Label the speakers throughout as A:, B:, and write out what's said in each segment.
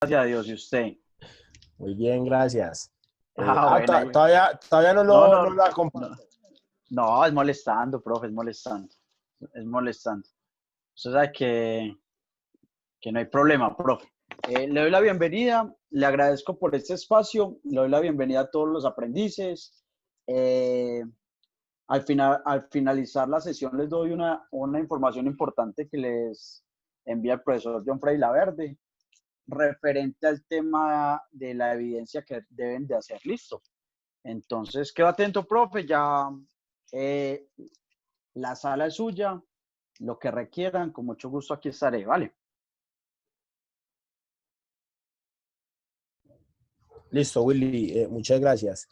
A: Gracias a Dios, ¿y usted?
B: Muy bien, gracias.
A: Bueno,
B: Todavía no
A: no,
B: no
A: no,
B: la
A: no,
B: comparto.
A: no, es molestando, profe, es molestando, es molestando. Usted sabe que no hay problema, profe. Le doy la bienvenida, le agradezco por este espacio, le doy la bienvenida a todos los aprendices. Eh, al finalizar la sesión les doy una información importante que les envía el profesor John Freddy Laverde referente al tema de la evidencia que deben de hacer. Listo. Entonces, quedo atento, profe, ya eh, la sala es suya, lo que requieran, con mucho gusto aquí estaré, ¿vale?
B: Listo, Willy, muchas gracias.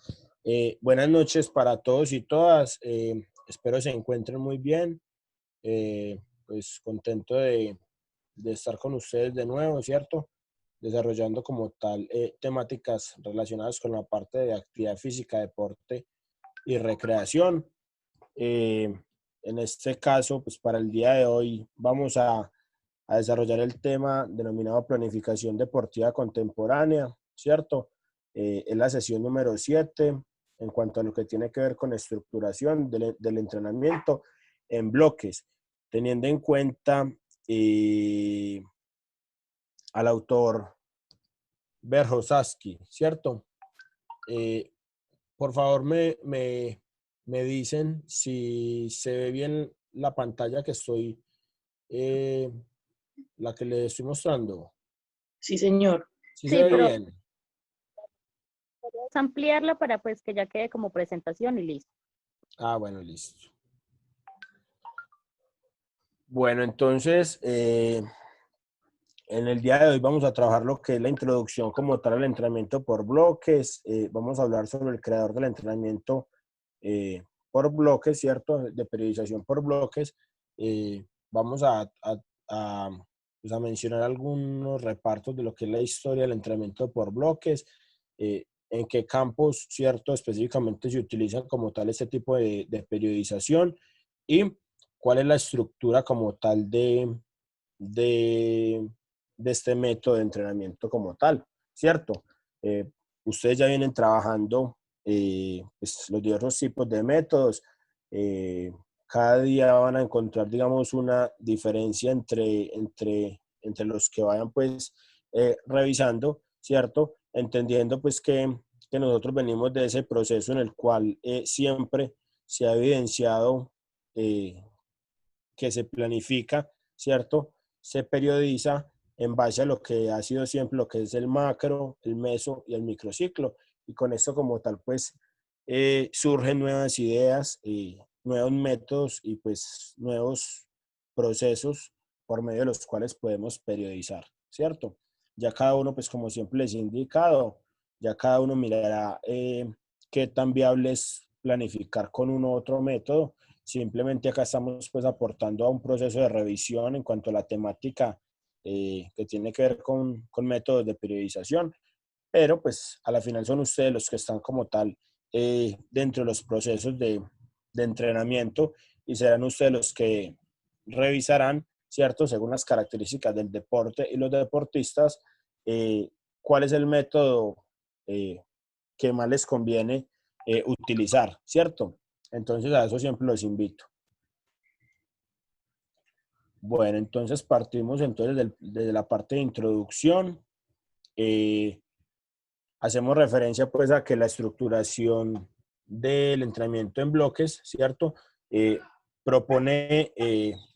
B: Buenas noches para todos y todas. Espero se encuentren muy bien. Pues contento de estar con ustedes de nuevo, ¿cierto? Desarrollando como tal temáticas relacionadas con la parte de actividad física, deporte y recreación. Eh, en este caso, pues para el día de hoy vamos a desarrollar el tema denominado planificación deportiva contemporánea, ¿cierto? Es la sesión número 7 en cuanto a lo que tiene que ver con estructuración del entrenamiento en bloques, teniendo en cuenta al autor Berhosaski, ¿cierto? Eh, por favor, me dicen si se ve bien la pantalla que estoy, eh, la que le estoy mostrando.
C: Sí, señor.
B: ¿Sí se
D: Sí,
B: ve
D: pero
B: bien?
D: podemos ampliarla para pues que ya quede como presentación y listo.
B: Ah, bueno, listo. Bueno, entonces, en el día de hoy vamos a trabajar lo que es la introducción como tal al entrenamiento por bloques. Vamos a hablar sobre el creador del entrenamiento por bloques, ¿cierto? De periodización por bloques. Vamos a, pues a mencionar algunos repartos de lo que es la historia del entrenamiento por bloques, en qué campos, ¿cierto? Específicamente se utiliza como tal este tipo de periodización y cuál es la estructura como tal de, de este método de entrenamiento como tal, ¿cierto? Ustedes ya vienen trabajando pues, los diversos tipos de métodos. Cada día van a encontrar, digamos, una diferencia entre los que vayan, pues, revisando, ¿cierto? Entendiendo, pues, que nosotros venimos de ese proceso en el cual siempre se ha evidenciado que se planifica, ¿cierto? Se periodiza en base a lo que ha sido siempre lo que es el macro, el meso y el microciclo. Y con esto como tal, pues, surgen nuevas ideas y nuevos métodos y pues nuevos procesos por medio de los cuales podemos periodizar, ¿cierto? Ya cada uno, pues como siempre les he indicado, ya cada uno mirará qué tan viable es planificar con uno u otro método. Simplemente acá estamos pues aportando a un proceso de revisión en cuanto a la temática que tiene que ver con métodos de periodización, pero pues a la final son ustedes los que están como tal dentro de los procesos de entrenamiento y serán ustedes los que revisarán, ¿cierto? Según las características del deporte y los deportistas, cuál es el método que más les conviene utilizar, ¿cierto? Entonces a eso siempre los invito. Bueno, entonces partimos entonces desde la parte de introducción. Eh, Hacemos referencia pues a que la estructuración del entrenamiento en bloques, ¿cierto? Propone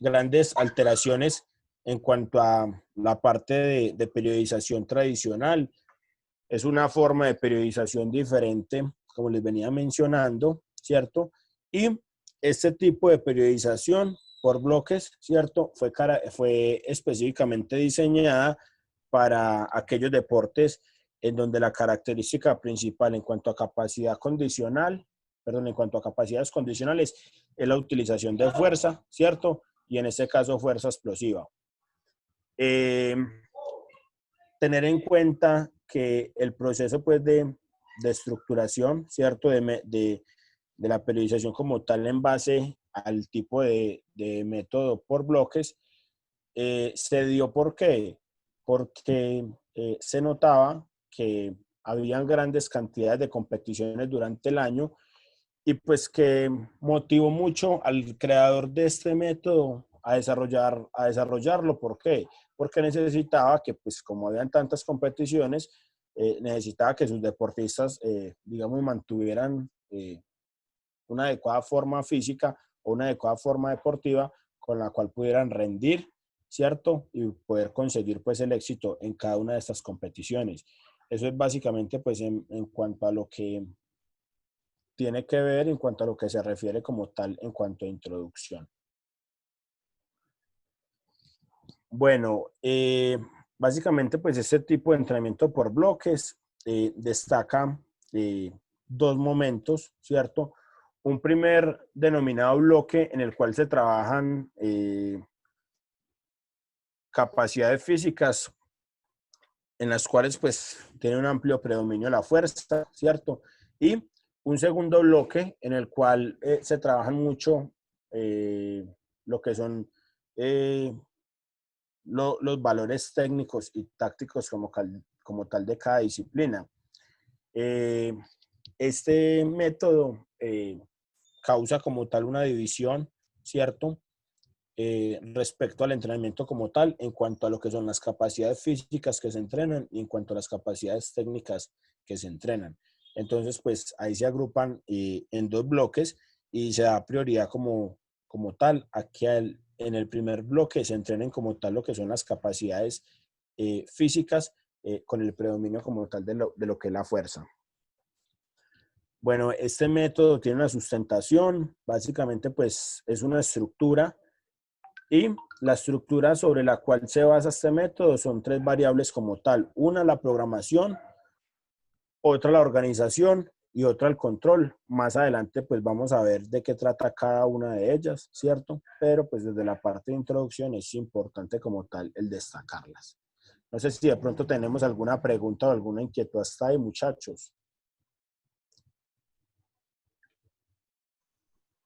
B: grandes alteraciones en cuanto a la parte de periodización tradicional. Es una forma de periodización diferente, como les venía mencionando, ¿cierto? Y este tipo de periodización por bloques, ¿cierto? Fue específicamente diseñada para aquellos deportes en donde la característica principal en cuanto a capacidad condicional, perdón, en cuanto a capacidades condicionales, es la utilización de fuerza, ¿cierto? Y en este caso, fuerza explosiva. Tener en cuenta que el proceso pues, de estructuración, ¿cierto? De la periodización como tal en base al tipo de método por bloques, se dio ¿por qué? Porque se notaba que habían grandes cantidades de competiciones durante el año y pues que motivó mucho al creador de este método a desarrollarlo. ¿Por qué? Porque necesitaba que, pues como habían tantas competiciones, necesitaba que sus deportistas, digamos, mantuvieran una adecuada forma física o una adecuada forma deportiva con la cual pudieran rendir, ¿cierto? Y poder conseguir pues el éxito en cada una de estas competiciones. Eso es básicamente pues en cuanto a lo que tiene que ver, en cuanto a lo que se refiere como tal en cuanto a introducción. Bueno, básicamente pues este tipo de entrenamiento por bloques destaca dos momentos, ¿cierto? Un primer denominado bloque en el cual se trabajan capacidades físicas en las cuales pues tiene un amplio predominio la fuerza, ¿cierto? Y un segundo bloque en el cual se trabajan mucho lo que son los valores técnicos y tácticos como tal de cada disciplina. Este método causa como tal una división, ¿cierto? Respecto al entrenamiento como tal, en cuanto a lo que son las capacidades físicas que se entrenan y en cuanto a las capacidades técnicas que se entrenan. Entonces, pues ahí se agrupan en dos bloques y se da prioridad como tal a que en el primer bloque se entrenen como tal lo que son las capacidades físicas con el predominio como tal de lo que es la fuerza. Bueno, este método tiene una sustentación, básicamente pues es una estructura y la estructura sobre la cual se basa este método son tres variables como tal. Una, la programación, otra, la organización y otra, el control. Más adelante, pues vamos a ver de qué trata cada una de ellas, ¿cierto? Pero pues desde la parte de introducción es importante como tal el destacarlas. No sé si de pronto tenemos alguna pregunta o alguna inquietud hasta ahí, muchachos.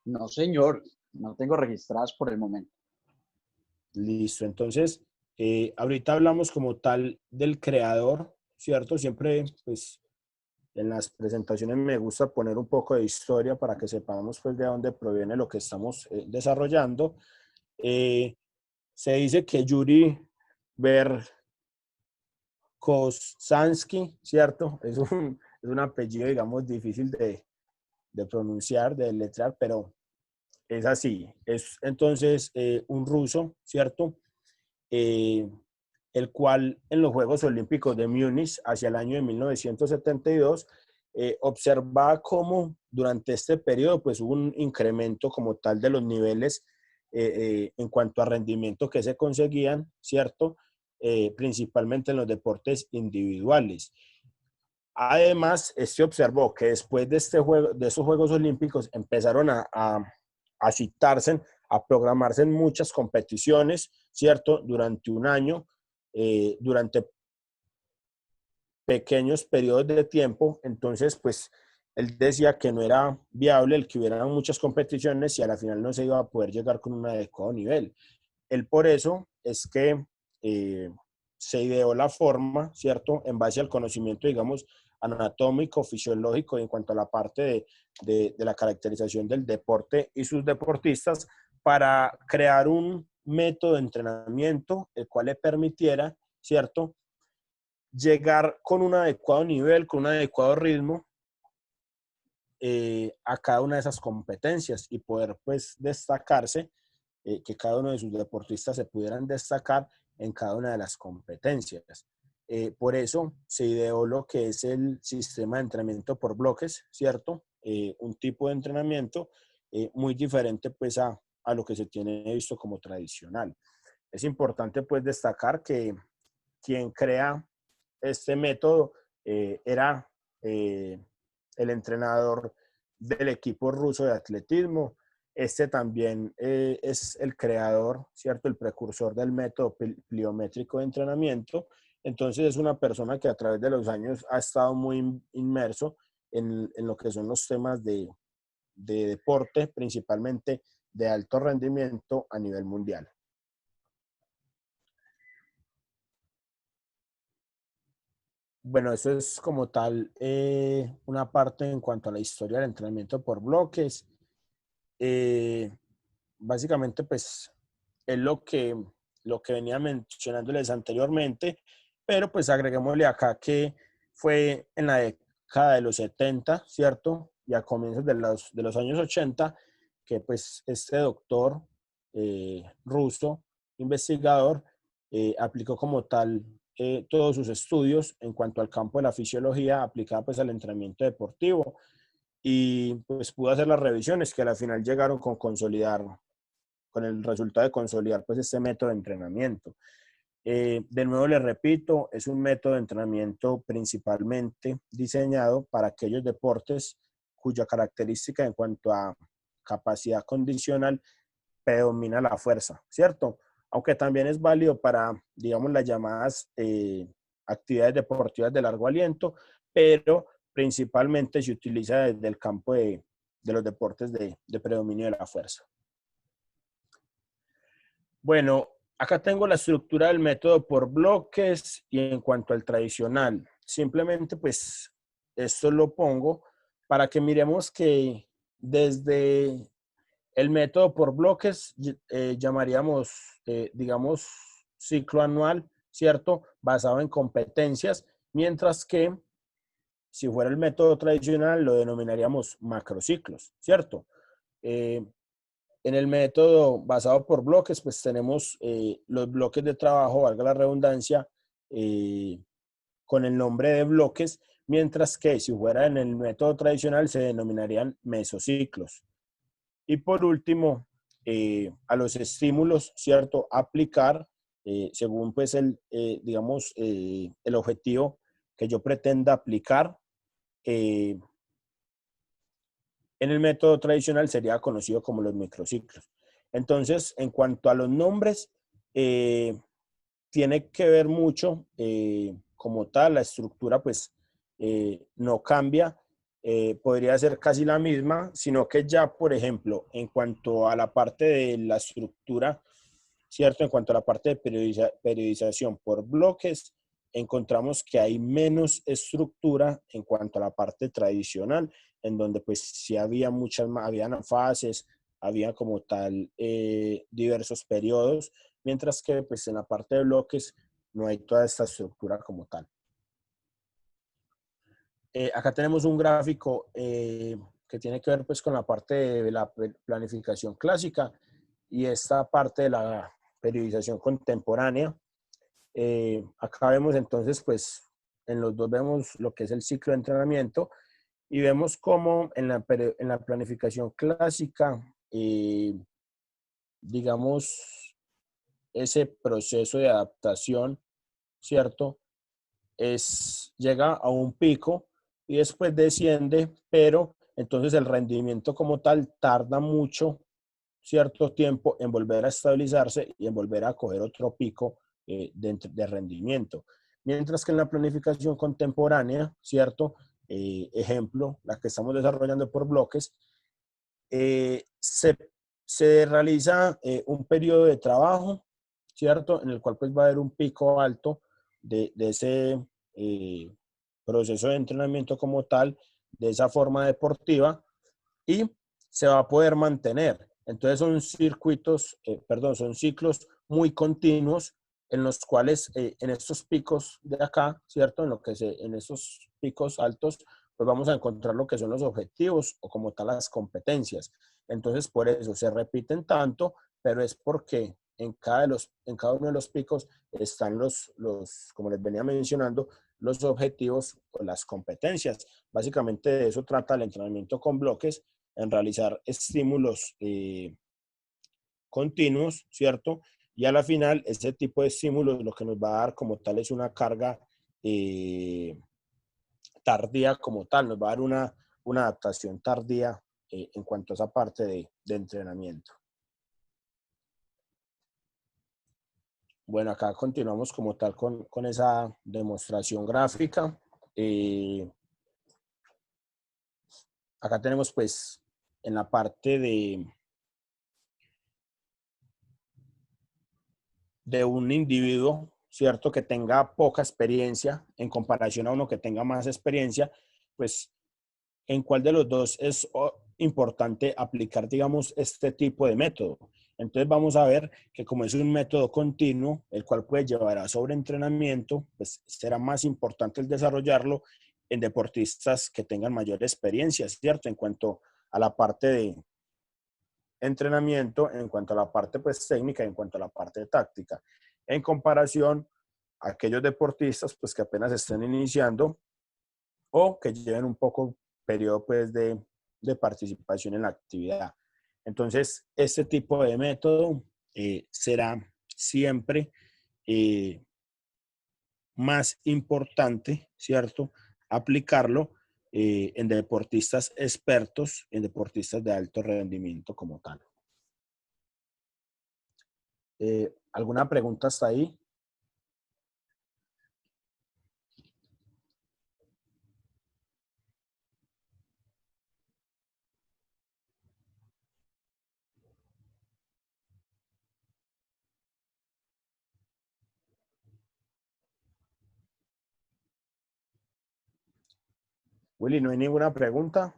A: No, señor, no tengo registradas por el momento.
B: Listo, entonces, ahorita hablamos como tal del creador, ¿cierto? Siempre, pues, en las presentaciones me gusta poner un poco de historia para que sepamos, pues, de dónde proviene lo que estamos desarrollando. Se dice que Yuri Verkhoshansky, ¿cierto? Es un apellido, digamos, difícil de pronunciar, de letrar, pero es así. Es entonces un ruso, ¿cierto? Eh, el cual en los Juegos Olímpicos de Múnich hacia el año de 1972 observaba cómo durante este periodo pues hubo un incremento como tal de los niveles en cuanto a rendimiento que se conseguían, ¿cierto? Principalmente en los deportes individuales. Además, este observó que después de estos Juegos Olímpicos empezaron a citarse, a programarse en muchas competiciones, ¿cierto? Durante un año, durante pequeños periodos de tiempo. Entonces, pues, él decía que no era viable el que hubieran muchas competiciones y a la final no se iba a poder llegar con un adecuado nivel. Él por eso es que se ideó la forma, ¿cierto? En base al conocimiento, digamos, anatómico, fisiológico, y en cuanto a la parte de la caracterización del deporte y sus deportistas, para crear un método de entrenamiento el cual le permitiera, ¿cierto? Llegar con un adecuado nivel, con un adecuado ritmo a cada una de esas competencias y poder pues destacarse, que cada uno de sus deportistas se pudieran destacar en cada una de las competencias. Por eso se ideó lo que es el sistema de entrenamiento por bloques, ¿cierto? Un tipo de entrenamiento muy diferente pues a lo que se tiene visto como tradicional. Es importante pues destacar que quien crea este método era el entrenador del equipo ruso de atletismo. Este también es el creador, ¿cierto? El precursor del método pliométrico de entrenamiento. Entonces es una persona que a través de los años ha estado muy inmerso en lo que son los temas de deporte, principalmente de alto rendimiento a nivel mundial. Bueno, eso es como tal una parte en cuanto a la historia del entrenamiento por bloques. Eh, Básicamente, pues, es lo que venía mencionándoles anteriormente, pero pues agreguémosle acá que fue en la década de los 70, ¿cierto? Y a comienzos de los años 80, que pues este doctor ruso, investigador, aplicó como tal todos sus estudios en cuanto al campo de la fisiología aplicada pues al entrenamiento deportivo y pues pudo hacer las revisiones que al final llegaron con el resultado de consolidar pues este método de entrenamiento. De nuevo les repito, es un método de entrenamiento principalmente diseñado para aquellos deportes cuya característica en cuanto a capacidad condicional predomina la fuerza, ¿cierto? Aunque también es válido para, digamos, las llamadas actividades deportivas de largo aliento, pero principalmente se utiliza desde el campo de los deportes de predominio de la fuerza. Bueno, acá tengo la estructura del método por bloques y en cuanto al tradicional, simplemente pues esto lo pongo para que miremos que desde el método por bloques llamaríamos, digamos, ciclo anual, ¿cierto? Basado en competencias, mientras que si fuera el método tradicional lo denominaríamos macrociclos, ¿cierto? Eh, en el método basado por bloques, pues tenemos los bloques de trabajo, valga la redundancia, eh, con el nombre de bloques, mientras que si fuera en el método tradicional se denominarían mesociclos. Y por último, a los estímulos, ¿cierto? Aplicar, según pues digamos, el objetivo que yo pretenda aplicar, eh, en el método tradicional sería conocido como los microciclos. Entonces, en cuanto a los nombres, tiene que ver mucho como tal, la estructura pues no cambia, podría ser casi la misma, sino que ya, por ejemplo, en cuanto a la parte de la estructura, ¿cierto? En cuanto a la parte de periodización por bloques, encontramos que hay menos estructura en cuanto a la parte tradicional, en donde pues sí había muchas más, habían fases, había como tal diversos periodos, mientras que pues en la parte de bloques no hay toda esta estructura como tal. Acá tenemos un gráfico que tiene que ver pues con la parte de la planificación clásica y esta parte de la periodización contemporánea. Acá vemos entonces pues en los dos vemos lo que es el ciclo de entrenamiento y vemos cómo en la planificación clásica, digamos, ese proceso de adaptación, ¿cierto? Llega a un pico y después desciende, pero entonces el rendimiento como tal tarda mucho, cierto tiempo en volver a estabilizarse y en volver a coger otro pico de rendimiento. Mientras que en la planificación contemporánea, ¿cierto? Ejemplo, la que estamos desarrollando por bloques, eh, se, se realiza un periodo de trabajo, ¿cierto? En el cual pues va a haber un pico alto de ese eh, proceso de entrenamiento como tal, de esa forma deportiva, y se va a poder mantener. Entonces son circuitos, perdón, son ciclos muy continuos en los cuales en estos picos de acá, ¿cierto? En esos picos altos, pues vamos a encontrar lo que son los objetivos o como tal las competencias. Entonces por eso se repiten tanto, pero es porque en cada uno de los picos están como les venía mencionando, los objetivos o las competencias. Básicamente de eso trata el entrenamiento con bloques, en realizar estímulos continuos, ¿cierto? Y a la final, ese tipo de estímulos lo que nos va a dar como tal es una carga tardía como tal, nos va a dar una adaptación tardía en cuanto a esa parte de entrenamiento. Bueno, acá continuamos como tal con esa demostración gráfica. Acá tenemos pues en la parte de un individuo, ¿cierto? Que tenga poca experiencia en comparación a uno que tenga más experiencia, pues en cuál de los dos es importante aplicar, digamos, este tipo de método. Entonces vamos a ver que como es un método continuo, el cual puede llevar a sobreentrenamiento, pues será más importante el desarrollarlo en deportistas que tengan mayor experiencia, ¿cierto? En cuanto a la parte de entrenamiento, en cuanto a la parte pues técnica, en cuanto a la parte táctica, en comparación a aquellos deportistas pues que apenas estén iniciando o que lleven un poco periodo pues de participación en la actividad. Entonces, este tipo de método será siempre eh, más importante, ¿cierto? Aplicarlo en deportistas expertos, en deportistas de alto rendimiento como tal. ¿Alguna pregunta hasta ahí? Willy, ¿no hay ninguna pregunta?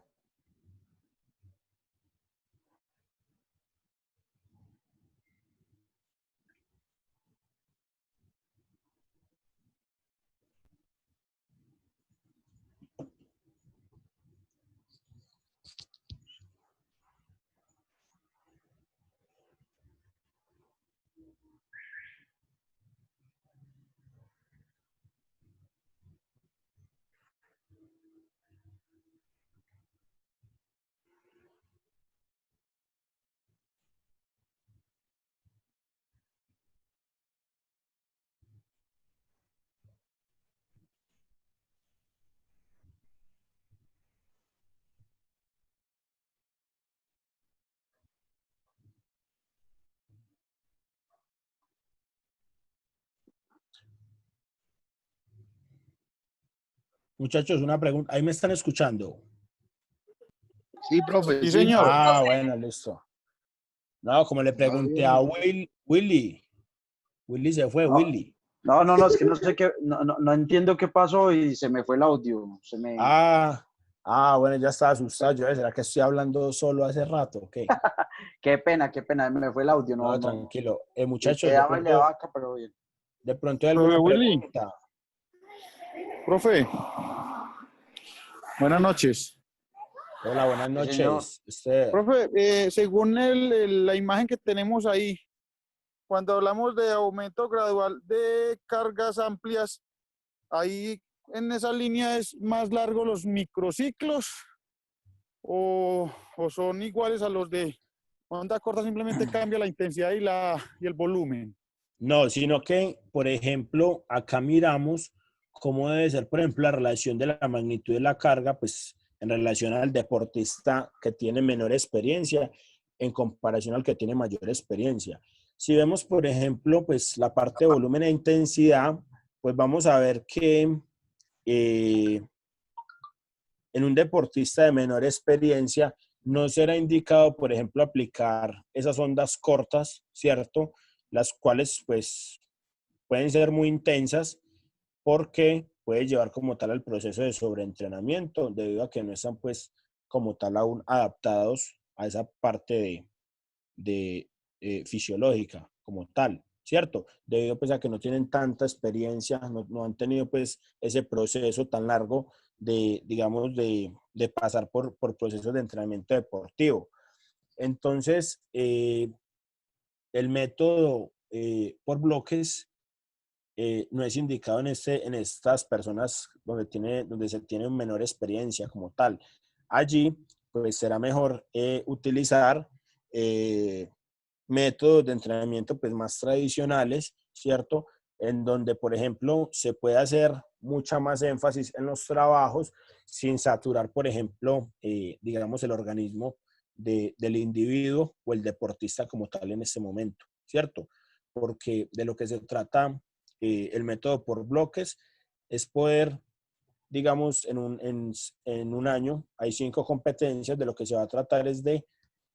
B: Muchachos, una pregunta. ¿Ahí me están escuchando?
C: Sí, profe,
E: Sí,
C: sí.
E: señor.
B: Ah, bueno, listo. No, como le pregunté a Willy se fue,
A: No,
B: Willy.
A: no, es que no sé qué, no entiendo qué pasó y se me fue el audio.
B: Bueno, ya estaba asustado. Yo, ¿será que estoy hablando solo hace rato? Ok.
A: Qué pena, me fue el audio.
B: No, tranquilo.
A: Le
B: Muchachos,
A: daba y le daba acá, pero bien.
B: de pronto hay
E: Profe
B: alguna
E: Willy.
B: pregunta.
E: Profe, buenas noches.
B: Hola, buenas
A: Sí, señor.
B: noches.
E: Profe, según la imagen que tenemos ahí, cuando hablamos de aumento gradual de cargas amplias, ahí en esa línea es más largo los microciclos o son iguales a los de onda corta, simplemente cambia la intensidad y el volumen.
B: No, sino que, por ejemplo, acá miramos cómo debe ser, por ejemplo, la relación de la magnitud de la carga, pues en relación al deportista que tiene menor experiencia en comparación al que tiene mayor experiencia. Si vemos, por ejemplo, pues la parte de volumen e intensidad, pues vamos a ver que en un deportista de menor experiencia no será indicado, por ejemplo, aplicar esas ondas cortas, ¿cierto? Las cuales, pues, pueden ser muy intensas porque puede llevar como tal al proceso de sobreentrenamiento debido a que no están pues como tal aún adaptados a esa parte de fisiológica como tal, ¿cierto? Debido pues a que no tienen tanta experiencia, no han tenido pues ese proceso tan largo de, digamos, de pasar por procesos de entrenamiento deportivo. Entonces, el método por bloques no es indicado en estas personas donde se tiene menor experiencia como tal. Allí, pues será mejor utilizar métodos de entrenamiento pues más tradicionales, ¿cierto? En donde, por ejemplo, se puede hacer mucha más énfasis en los trabajos sin saturar, por ejemplo, digamos, el organismo del individuo o el deportista como tal en este momento, ¿cierto? Porque de lo que se trata el método por bloques es poder, digamos, en un año hay 5 competencias, de lo que se va a tratar es de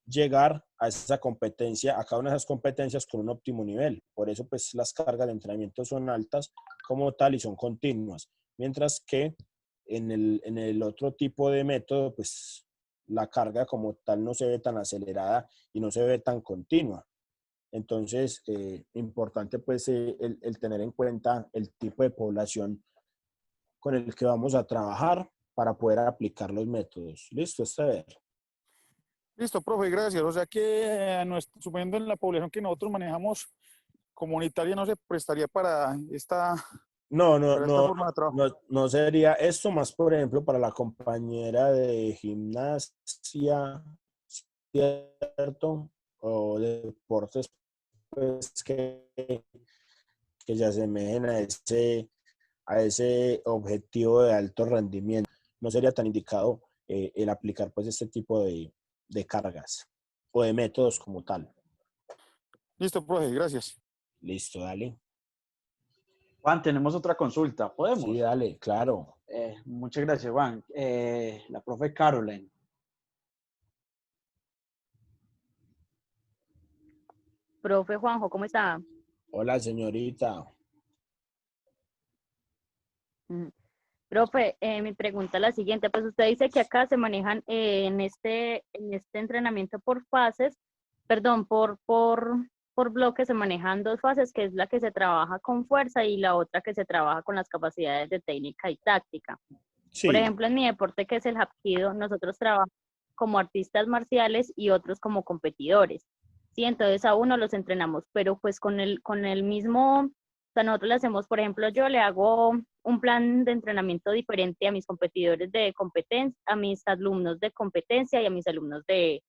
B: llegar a esa competencia, a cada una de esas competencias con un óptimo nivel. Por eso, pues, las cargas de entrenamiento son altas como tal y son continuas. Mientras que en el otro tipo de método, pues, la carga como tal no se ve tan acelerada y no se ve tan continua. Entonces, importante, pues, el tener en cuenta el tipo de población con el que vamos a trabajar para poder aplicar los métodos. ¿Listo? Está bien.
E: Listo, profe, gracias. O sea que suponiendo en la población que nosotros manejamos comunitaria no se prestaría
B: No, no,
E: para esta
B: no,
E: forma de trabajo.
B: no, no sería esto más, por ejemplo, para la compañera de gimnasia, ¿cierto? O de deportes, pues, que se asemejen a ese objetivo de alto rendimiento. No sería tan indicado el aplicar, pues, este tipo de cargas o de métodos como tal.
E: Listo, profe, gracias.
B: Listo, dale.
A: Juan, tenemos otra consulta.
B: Sí,
A: ¿Podemos?
B: dale, claro.
A: Muchas gracias, Juan. La profe Caroline.
D: Profe Juanjo, ¿cómo está?
B: Hola, señorita.
D: Ujú. Profe, mi pregunta es la siguiente, pues usted dice que acá se manejan en este entrenamiento por fases, perdón, por bloques se manejan dos fases, que es la que se trabaja con fuerza y la otra que se trabaja con las capacidades de técnica y táctica. Por
B: Sí.
D: ejemplo, en mi deporte, que es el hapkido, nosotros trabajamos como artistas marciales y otros como competidores. Sí, entonces a uno los entrenamos, pero pues con el mismo, o sea, nosotros le hacemos, por ejemplo, yo le hago un plan de entrenamiento diferente a mis competidores de competencia, a mis alumnos de competencia y a mis alumnos de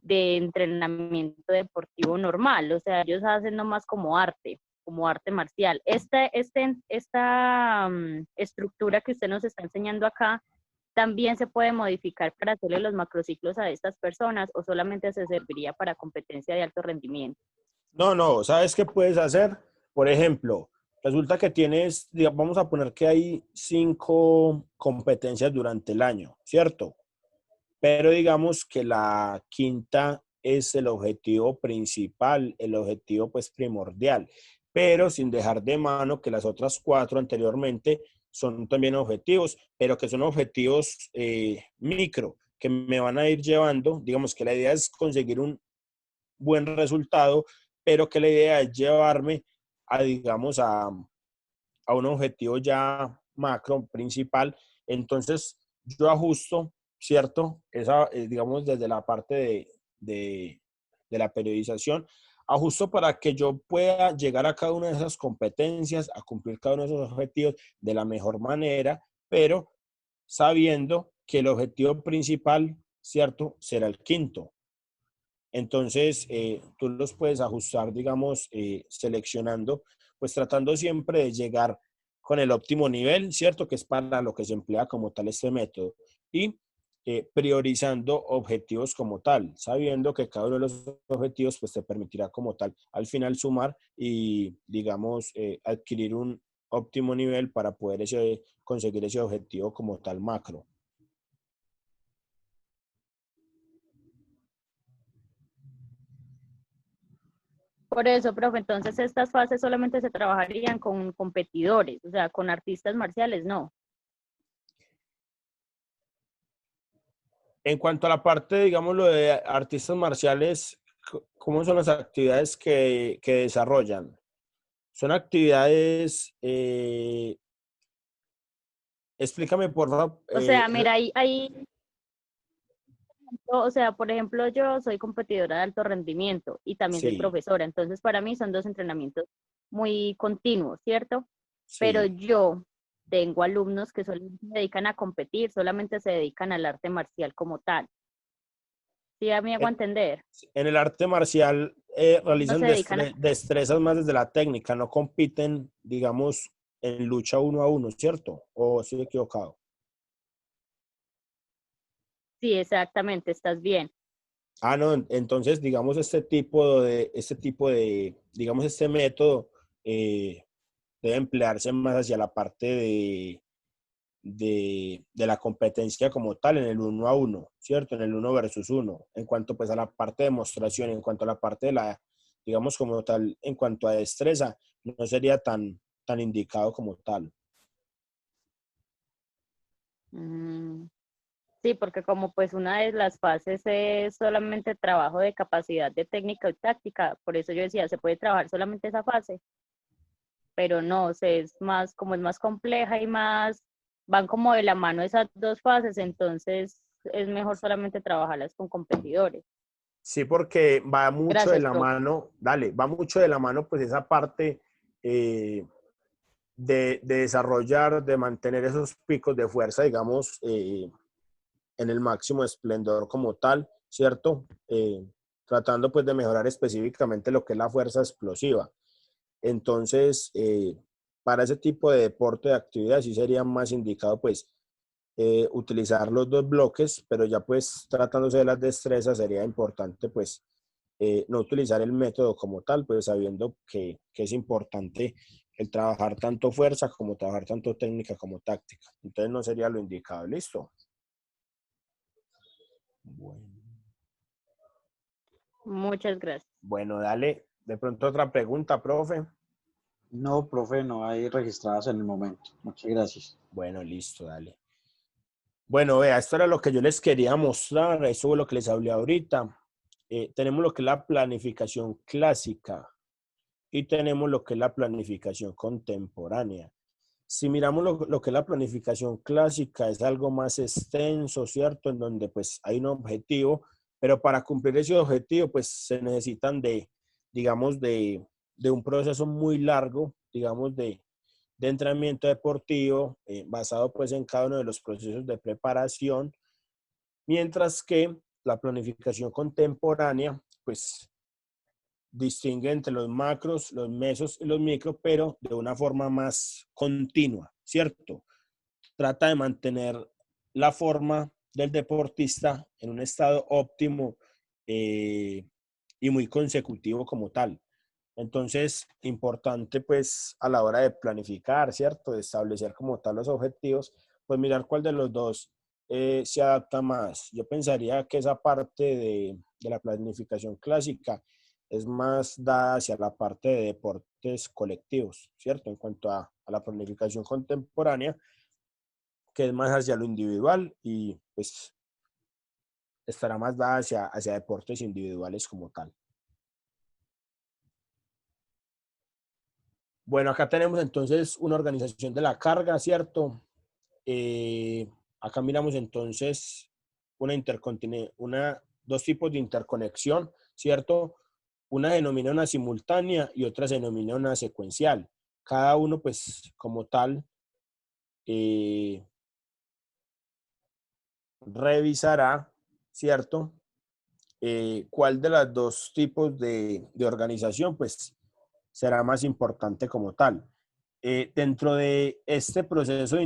D: entrenamiento deportivo normal. O sea, ellos hacen nomás como arte marcial. Esta estructura que usted nos está enseñando acá, ¿también se puede modificar para hacerle los macrociclos a estas personas o solamente se serviría para competencia de alto rendimiento?
B: No, no, ¿sabes qué puedes hacer? Por ejemplo, resulta que tienes, vamos a poner que hay 5 competencias durante el año, ¿cierto? Pero digamos que la quinta es el objetivo principal, el objetivo pues primordial, pero sin dejar de mano que las otras 4 anteriormente son también objetivos, pero que son objetivos micro, que me van a ir llevando, digamos que la idea es conseguir un buen resultado, pero que la idea es llevarme a, digamos, a un objetivo ya macro principal. Entonces, yo ajusto, ¿cierto? Esa, digamos, desde la parte de la periodización, ajusto para que yo pueda llegar a cada una de esas competencias, a cumplir cada uno de esos objetivos de la mejor manera, pero sabiendo que el objetivo principal, ¿cierto? Será el quinto. Entonces, tú los puedes ajustar, digamos, seleccionando, pues tratando siempre de llegar con el óptimo nivel, ¿cierto? Que es para lo que se emplea como tal este método. Y priorizando objetivos como tal, sabiendo que cada uno de los objetivos pues te permitirá como tal al final sumar y, digamos, adquirir un óptimo nivel para poder conseguir ese objetivo como tal macro.
D: Por eso, profe, entonces estas fases solamente se trabajarían con competidores, o sea, con artistas marciales, no.
B: En cuanto a la parte, digamos, lo de artistas marciales, ¿cómo son las actividades que desarrollan? Son actividades, explícame por favor.
D: O sea, mira, o sea, por ejemplo, yo soy competidora de alto rendimiento y también soy
B: Sí,
D: profesora, entonces para mí son dos entrenamientos muy continuos, ¿cierto? Pero
B: sí.
D: yo tengo alumnos que solamente se dedican a competir, solamente se dedican al arte marcial como tal. ¿Sí me hago
B: En,
D: entender?
B: en el arte marcial
D: No
B: realizan
D: se dedican a...
B: destrezas más desde la técnica, no compiten, digamos, en lucha uno a uno, ¿cierto? ¿O estoy equivocado?
D: Sí, exactamente, estás bien.
B: Ah, no, entonces, digamos, digamos, este método debe emplearse más hacia la parte de la competencia como tal en el 1 a 1, ¿cierto? En el 1 versus 1, en cuanto pues a la parte de demostración, en cuanto a la parte de la, digamos como tal, en cuanto a destreza, no sería tan indicado como tal.
D: Mm, sí, porque como pues una de las fases es solamente trabajo de capacidad de técnica y táctica, por eso yo decía, se puede trabajar solamente esa fase, pero no, o sea, es más, como es más compleja y más, van como de la mano esas dos fases, entonces es mejor solamente trabajarlas con competidores.
B: Sí, porque va mucho de
D: Gracias,
B: la
D: profe.
B: mano, dale, va mucho de la mano pues esa parte de desarrollar, de mantener esos picos de fuerza, digamos, en el máximo esplendor como tal, ¿cierto? Tratando pues de mejorar específicamente lo que es la fuerza explosiva. Entonces, para ese tipo de deporte, de actividad, sí sería más indicado pues utilizar los dos bloques, pero ya pues tratándose de las destrezas sería importante pues no utilizar el método como tal, pues sabiendo que es importante el trabajar tanto fuerza como trabajar tanto técnica como táctica. Entonces no sería lo indicado. ¿Listo? Bueno.
D: Muchas gracias.
B: Bueno, dale. De pronto otra pregunta, profe.
A: No, profe, no hay registradas en el momento. Muchas gracias.
B: Bueno, listo, dale. Bueno, vea, esto era lo que yo les quería mostrar, eso es lo que les hablé ahorita. Tenemos lo que es la planificación clásica y tenemos lo que es la planificación contemporánea. Si miramos lo que es la planificación clásica, es algo más extenso, ¿cierto? En donde pues hay un objetivo, pero para cumplir ese objetivo pues se necesitan digamos, de un proceso muy largo, digamos, de entrenamiento deportivo, basado pues en cada uno de los procesos de preparación, mientras que la planificación contemporánea pues distingue entre los macros, los mesos y los micros, pero de una forma más continua, ¿cierto? Trata de mantener la forma del deportista en un estado óptimo y muy consecutivo como tal. Entonces, importante pues a la hora de planificar, ¿cierto? De establecer como tal los objetivos, pues mirar cuál de los dos se adapta más. Yo pensaría que esa parte de la planificación clásica es más dada hacia la parte de deportes colectivos, ¿cierto? En cuanto a la planificación contemporánea, que es más hacia lo individual y pues estará más dada hacia deportes individuales como tal. Bueno, acá tenemos entonces una organización de la carga, ¿cierto? Acá miramos entonces dos tipos de interconexión, ¿cierto? Una se denomina una simultánea y otra se denomina una secuencial. Cada uno, pues, como tal, revisará, ¿cierto? ¿Cuál de los dos tipos de organización, pues, será más importante como tal? Dentro de este proceso de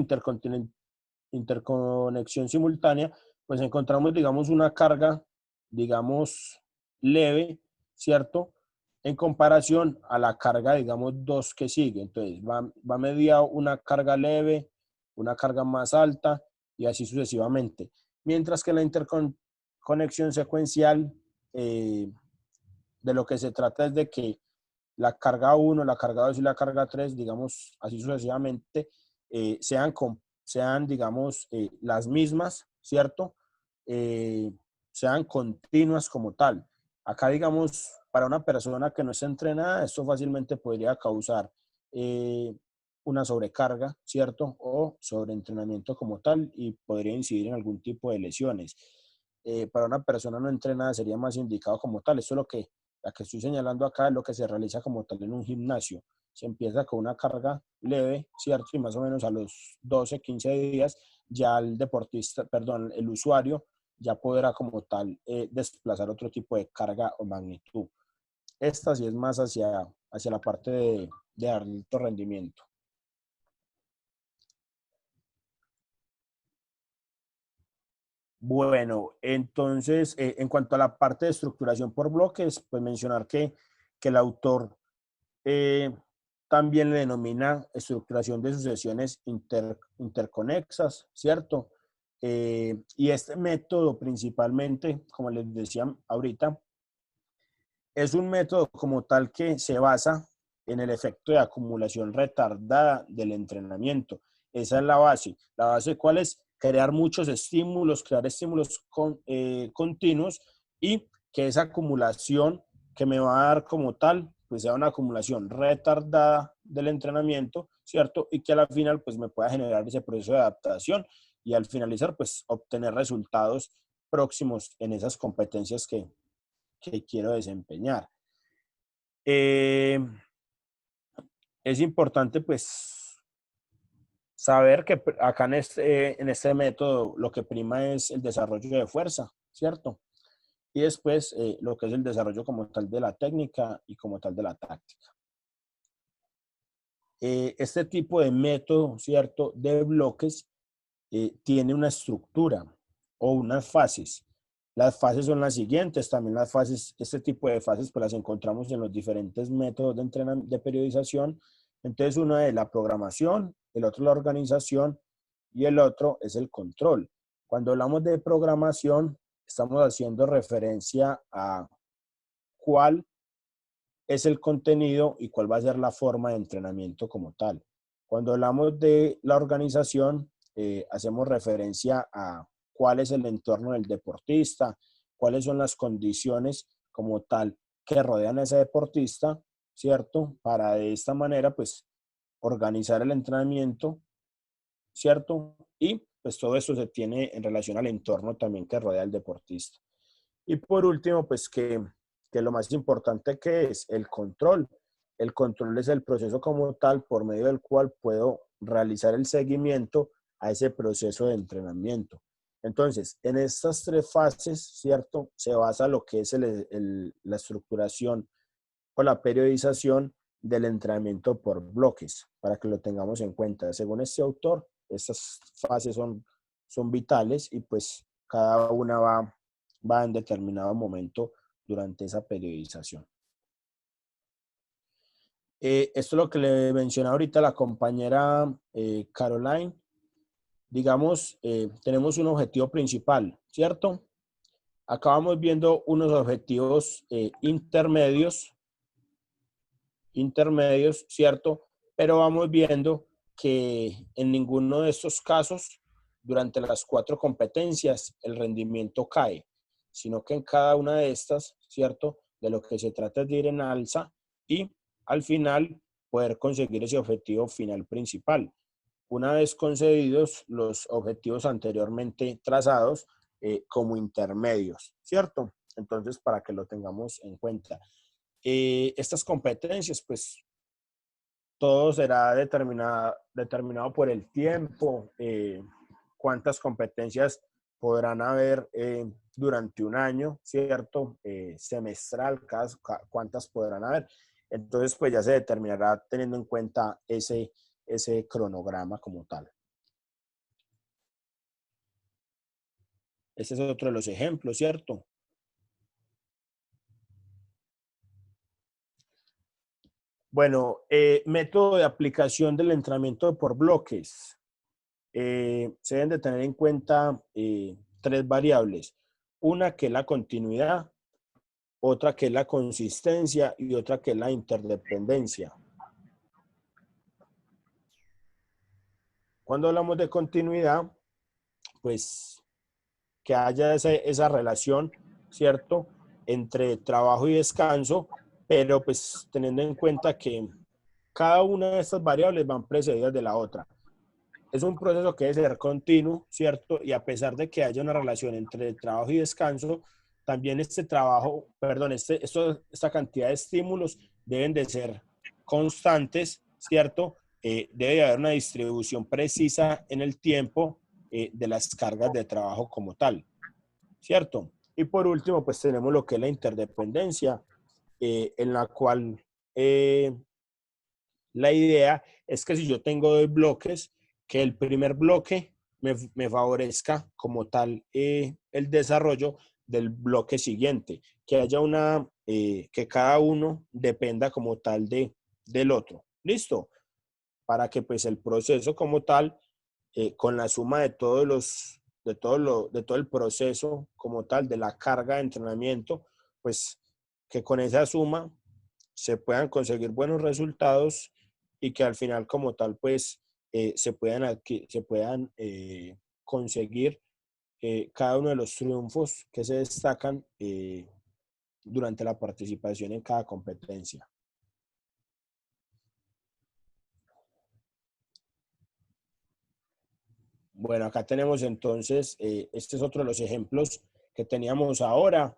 B: interconexión simultánea, pues encontramos, digamos, una carga, digamos, leve, ¿cierto? En comparación a la carga, digamos, 2 que sigue. Entonces, va mediado una carga leve, una carga más alta y así sucesivamente. Mientras que la interconexión secuencial, de lo que se trata es de que la carga 1, la carga 2 y la carga 3, digamos, así sucesivamente, sean digamos, las mismas, ¿cierto? Sean continuas como tal. Acá, digamos, para una persona que no está entrenada, esto fácilmente podría causar una sobrecarga, ¿cierto? O sobreentrenamiento como tal y podría incidir en algún tipo de lesiones. Para una persona no entrenada sería más indicado como tal. Esto es la que estoy señalando acá es lo que se realiza como tal en un gimnasio. Se empieza con una carga leve, ¿cierto? Y más o menos a los 12, 15 días ya el deportista, perdón, el usuario ya podrá como tal desplazar otro tipo de carga o magnitud. Esta sí es más hacia la parte de alto rendimiento. Bueno, entonces, en cuanto a la parte de estructuración por bloques, pues mencionar que el autor también le denomina estructuración de sucesiones interconexas, ¿cierto? Y este método principalmente, como les decía ahorita, es un método como tal que se basa en el efecto de acumulación retardada del entrenamiento. Esa es la base. ¿La base cuál es? Crear muchos estímulos, crear estímulos continuos y que esa acumulación que me va a dar como tal, pues sea una acumulación retardada del entrenamiento, ¿cierto? Y que al final pues me pueda generar ese proceso de adaptación y al finalizar pues obtener resultados próximos en esas competencias que quiero desempeñar. Es importante pues saber que acá en este método lo que prima es el desarrollo de fuerza, ¿cierto? Y después lo que es el desarrollo como tal de la técnica y como tal de la táctica. Este tipo de método, ¿cierto?, de bloques tiene una estructura o unas fases. Las fases son las siguientes, también las fases, este tipo de fases pues las encontramos en los diferentes métodos de entrenamiento, de periodización. Entonces una es la programación, el otro la organización y el otro es el control. Cuando hablamos de programación, estamos haciendo referencia a cuál es el contenido y cuál va a ser la forma de entrenamiento como tal. Cuando hablamos de la organización, hacemos referencia a cuál es el entorno del deportista, cuáles son las condiciones como tal que rodean a ese deportista, ¿cierto? Para de esta manera, pues, organizar el entrenamiento, ¿cierto? Y pues todo eso se tiene en relación al entorno también que rodea al deportista. Y por último, pues que lo más importante que es el control. El control es el proceso como tal por medio del cual puedo realizar el seguimiento a ese proceso de entrenamiento. Entonces, en estas tres fases, ¿cierto? Se basa lo que es la estructuración o la periodización del entrenamiento por bloques, para que lo tengamos en cuenta. Según este autor, estas fases son vitales y pues cada una va en determinado momento durante esa periodización. Esto es lo que le mencioné ahorita la compañera Caroline. Digamos, tenemos un objetivo principal, ¿cierto? Acá vamos viendo unos objetivos intermedios, ¿cierto? Pero vamos viendo que en ninguno de estos casos, durante las 4 competencias, el rendimiento cae, sino que en cada una de estas, ¿cierto? De lo que se trata es de ir en alza y al final poder conseguir ese objetivo final principal. Una vez concedidos los objetivos anteriormente trazados como intermedios, ¿cierto? Entonces, para que lo tengamos en cuenta. Estas competencias, pues, todo será determinado por el tiempo, cuántas competencias podrán haber durante un año, ¿cierto? Semestral, cuántas podrán haber. Entonces, pues ya se determinará teniendo en cuenta ese cronograma como tal. Ese es otro de los ejemplos, ¿cierto? Bueno, método de aplicación del entrenamiento por bloques. Se deben de tener en cuenta 3 variables. Una que es la continuidad, otra que es la consistencia y otra que es la interdependencia. Cuando hablamos de continuidad, pues que haya esa relación, ¿cierto? Entre trabajo y descanso, pero pues teniendo en cuenta que cada una de estas variables van precedidas de la otra. Es un proceso que debe ser continuo, ¿cierto? Y a pesar de que haya una relación entre trabajo y descanso, también esta cantidad de estímulos deben de ser constantes, ¿cierto? Debe haber una distribución precisa en el tiempo de las cargas de trabajo como tal, ¿cierto? Y por último, pues tenemos lo que es la interdependencia, en la cual la idea es que si yo tengo 2 bloques, que el primer bloque me favorezca como tal el desarrollo del bloque siguiente, que haya que cada uno dependa como tal del otro, Listo. Para que pues el proceso como tal, con la suma de de todo el proceso como tal, de la carga de entrenamiento, pues que con esa suma se puedan conseguir buenos resultados y que al final como tal pues se puedan conseguir cada uno de los triunfos que se destacan durante la participación en cada competencia. Bueno, acá tenemos entonces, este es otro de los ejemplos que teníamos ahora.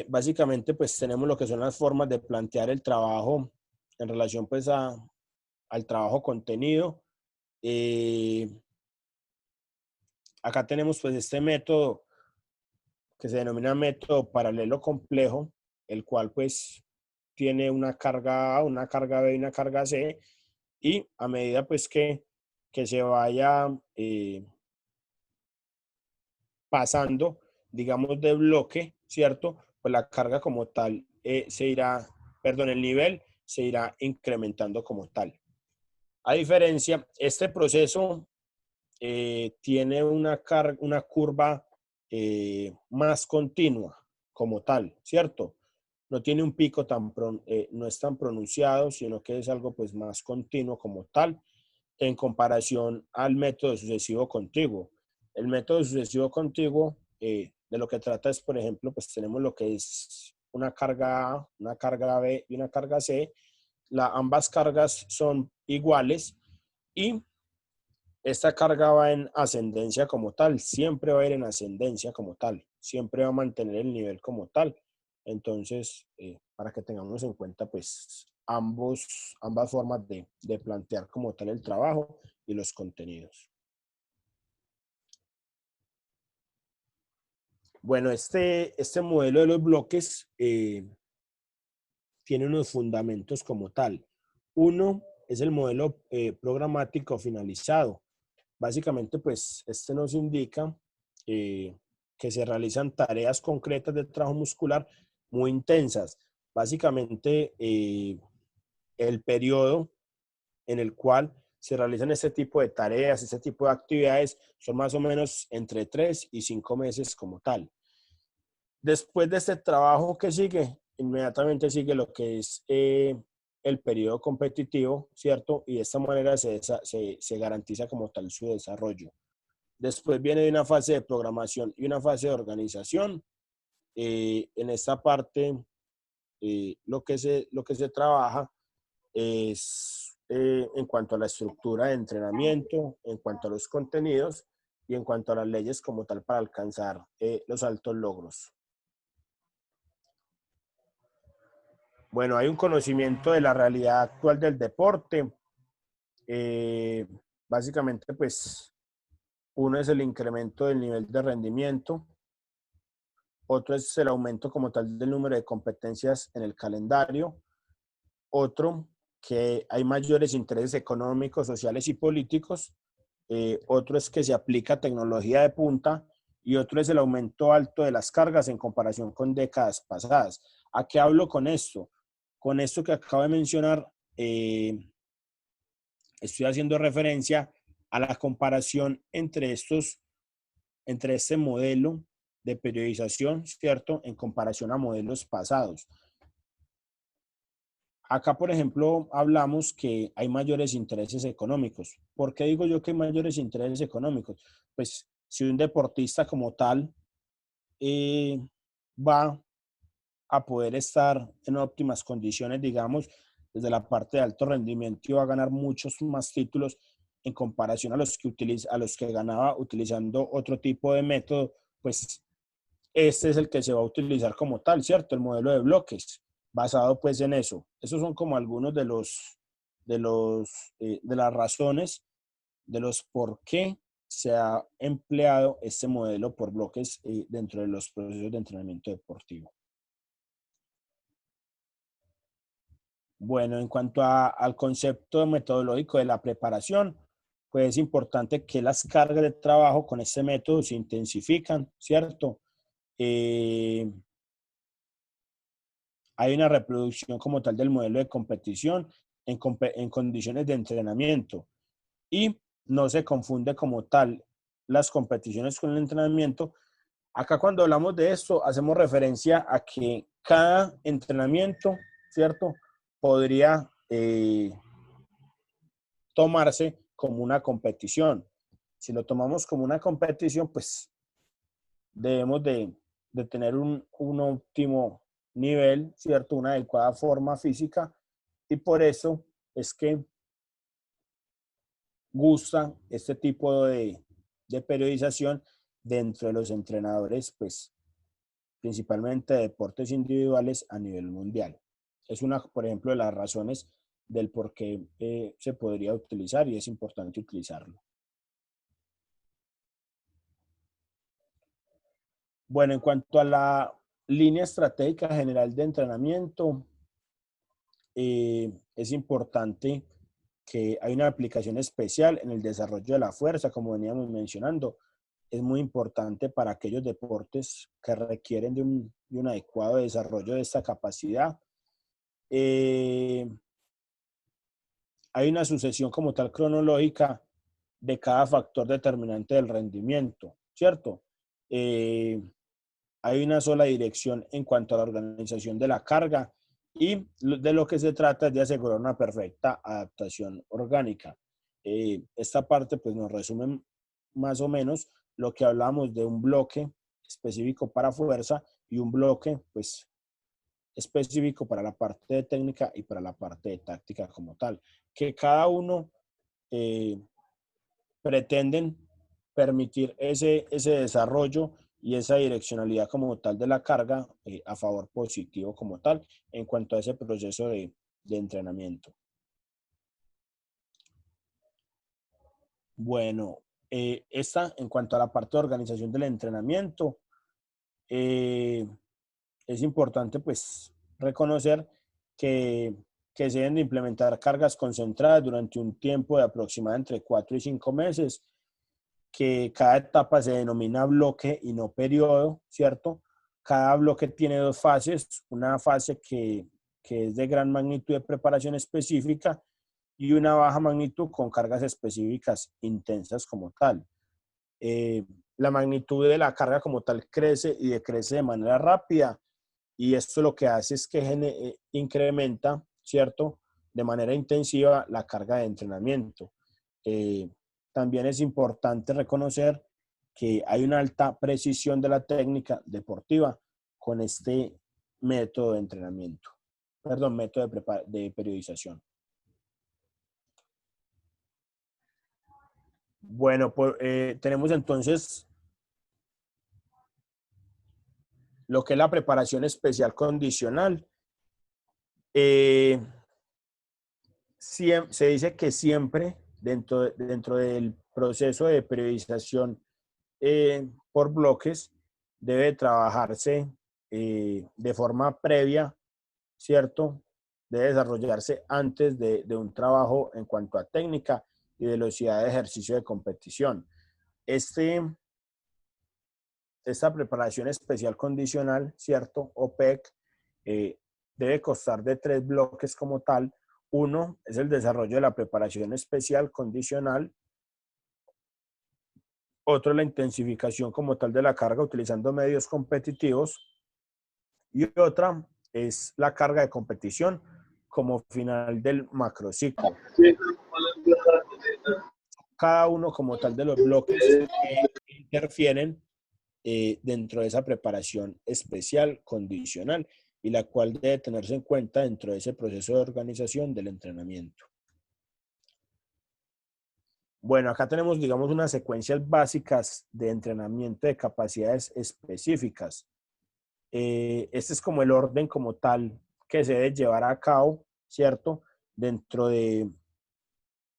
B: Básicamente, pues tenemos lo que son las formas de plantear el trabajo en relación pues al trabajo contenido. Acá tenemos pues este método que se denomina método paralelo complejo, el cual pues tiene una carga A, una carga B y una carga C, y a medida pues que se vaya pasando, digamos, de bloque, ¿cierto? Pues la carga como tal el nivel se irá incrementando como tal. A diferencia, este proceso tiene una curva más continua como tal, ¿cierto? No tiene un pico no es tan pronunciado, sino que es algo pues más continuo como tal en comparación al método sucesivo contiguo. El método sucesivo contiguo de lo que trata es, por ejemplo, pues tenemos lo que es una carga A, una carga B y una carga C. Ambas cargas son iguales y esta carga va en ascendencia como tal, siempre va a ir en ascendencia como tal, siempre va a mantener el nivel como tal. Entonces, para que tengamos en cuenta, pues, ambas formas de plantear como tal el trabajo y los contenidos. Bueno, este modelo de los bloques tiene unos fundamentos como tal. Uno es el modelo programático finalizado. Básicamente, pues, este nos indica que se realizan tareas concretas de trabajo muscular muy intensas. Básicamente, el periodo en el cual se realizan este tipo de tareas, este tipo de actividades, son más o menos entre 3 y 5 meses como tal. Después de este trabajo que sigue, inmediatamente sigue lo que es el periodo competitivo, ¿cierto? Y de esta manera se garantiza como tal su desarrollo. Después viene una fase de programación y una fase de organización. En esta parte, lo que se trabaja es en cuanto a la estructura de entrenamiento, en cuanto a los contenidos y en cuanto a las leyes como tal para alcanzar los altos logros. Bueno, hay un conocimiento de la realidad actual del deporte. Básicamente, pues, uno es el incremento del nivel de rendimiento. Otro es el aumento como tal del número de competencias en el calendario. Otro, que hay mayores intereses económicos, sociales y políticos. Otro es que se aplica tecnología de punta. Y otro es el aumento alto de las cargas en comparación con décadas pasadas. ¿A qué hablo con esto? Con esto que acabo de mencionar, estoy haciendo referencia a la comparación entre este modelo de periodización, ¿cierto? En comparación a modelos pasados. Acá, por ejemplo, hablamos que hay mayores intereses económicos. ¿Por qué digo yo que hay mayores intereses económicos? Pues si un deportista como tal va a poder estar en óptimas condiciones, digamos, desde la parte de alto rendimiento y va a ganar muchos más títulos en comparación a los que ganaba utilizando otro tipo de método, pues este es el que se va a utilizar como tal, ¿cierto? El modelo de bloques, basado pues en eso. Esos son como algunos de las razones de los por qué se ha empleado este modelo por bloques dentro de los procesos de entrenamiento deportivo. Bueno, en cuanto al concepto metodológico de la preparación, pues es importante que las cargas de trabajo con este método se intensifican, ¿cierto? Hay una reproducción como tal del modelo de competición en condiciones de entrenamiento y no se confunde como tal las competiciones con el entrenamiento. Acá cuando hablamos de esto, hacemos referencia a que cada entrenamiento, ¿cierto? Podría tomarse como una competición. Si lo tomamos como una competición, pues debemos de tener un óptimo nivel, ¿cierto? Una adecuada forma física y por eso es que gusta este tipo de periodización dentro de los entrenadores, pues principalmente de deportes individuales a nivel mundial. Es una, por ejemplo, de las razones del por qué se podría utilizar y es importante utilizarlo. Bueno, en cuanto a la línea estratégica general de entrenamiento, es importante que hay una aplicación especial en el desarrollo de la fuerza, como veníamos mencionando. Es muy importante para aquellos deportes que requieren de un adecuado desarrollo de esta capacidad. Hay una sucesión como tal cronológica de cada factor determinante del rendimiento, ¿cierto? Hay una sola dirección en cuanto a la organización de la carga y de lo que se trata es de asegurar una perfecta adaptación orgánica. Esta parte pues nos resume más o menos lo que hablamos de un bloque específico para fuerza y un bloque pues específico para la parte de técnica y para la parte de táctica como tal, que cada uno pretenden permitir ese desarrollo y esa direccionalidad como tal de la carga a favor positivo como tal en cuanto a ese proceso de entrenamiento. Bueno, esta en cuanto a la parte de organización del entrenamiento, es importante pues reconocer que se deben de implementar cargas concentradas durante un tiempo de aproximadamente entre 4 y 5 meses, que cada etapa se denomina bloque y no periodo, ¿cierto? Cada bloque tiene dos fases, una fase que es de gran magnitud de preparación específica y una baja magnitud con cargas específicas intensas como tal. La magnitud de la carga como tal crece y decrece de manera rápida y esto lo que hace es que incrementa, ¿cierto? De manera intensiva la carga de entrenamiento. También es importante reconocer que hay una alta precisión de la técnica deportiva con este método de entrenamiento, perdón, método de periodización. Bueno, pues, tenemos entonces lo que es la preparación especial condicional. Se dice que siempre dentro del proceso de periodización por bloques debe trabajarse de forma previa, ¿cierto? Debe desarrollarse antes de un trabajo en cuanto a técnica y velocidad de ejercicio de competición. Esta preparación especial condicional, ¿cierto? OPEC, debe constar de 3 bloques como tal. Uno es el desarrollo de la preparación especial condicional. Otro, la intensificación como tal de la carga utilizando medios competitivos. Y otra es la carga de competición como final del macrociclo. Cada uno como tal de los bloques interfieren dentro de esa preparación especial condicional y la cual debe tenerse en cuenta dentro de ese proceso de organización del entrenamiento. Bueno, acá tenemos, digamos, unas secuencias básicas de entrenamiento de capacidades específicas. Este es como el orden como tal que se debe llevar a cabo, ¿cierto? Dentro de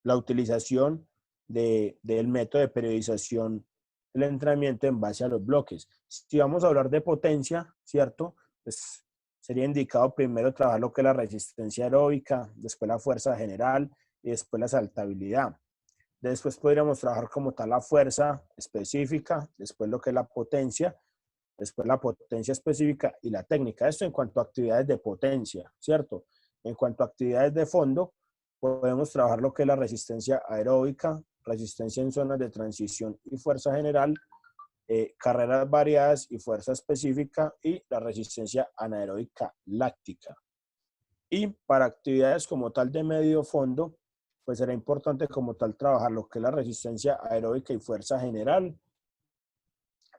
B: la utilización del método de periodización del entrenamiento en base a los bloques. Si vamos a hablar de potencia, ¿cierto? Pues sería indicado primero trabajar lo que es la resistencia aeróbica, después la fuerza general y después la saltabilidad. Después podríamos trabajar como tal la fuerza específica, después lo que es la potencia, después la potencia específica y la técnica. Esto en cuanto a actividades de potencia, ¿cierto? En cuanto a actividades de fondo, podemos trabajar lo que es la resistencia aeróbica, resistencia en zonas de transición y fuerza general, carreras variadas y fuerza específica y la resistencia anaeróbica láctica. Y para actividades como tal de medio fondo, pues será importante como tal trabajar lo que es la resistencia aeróbica y fuerza general,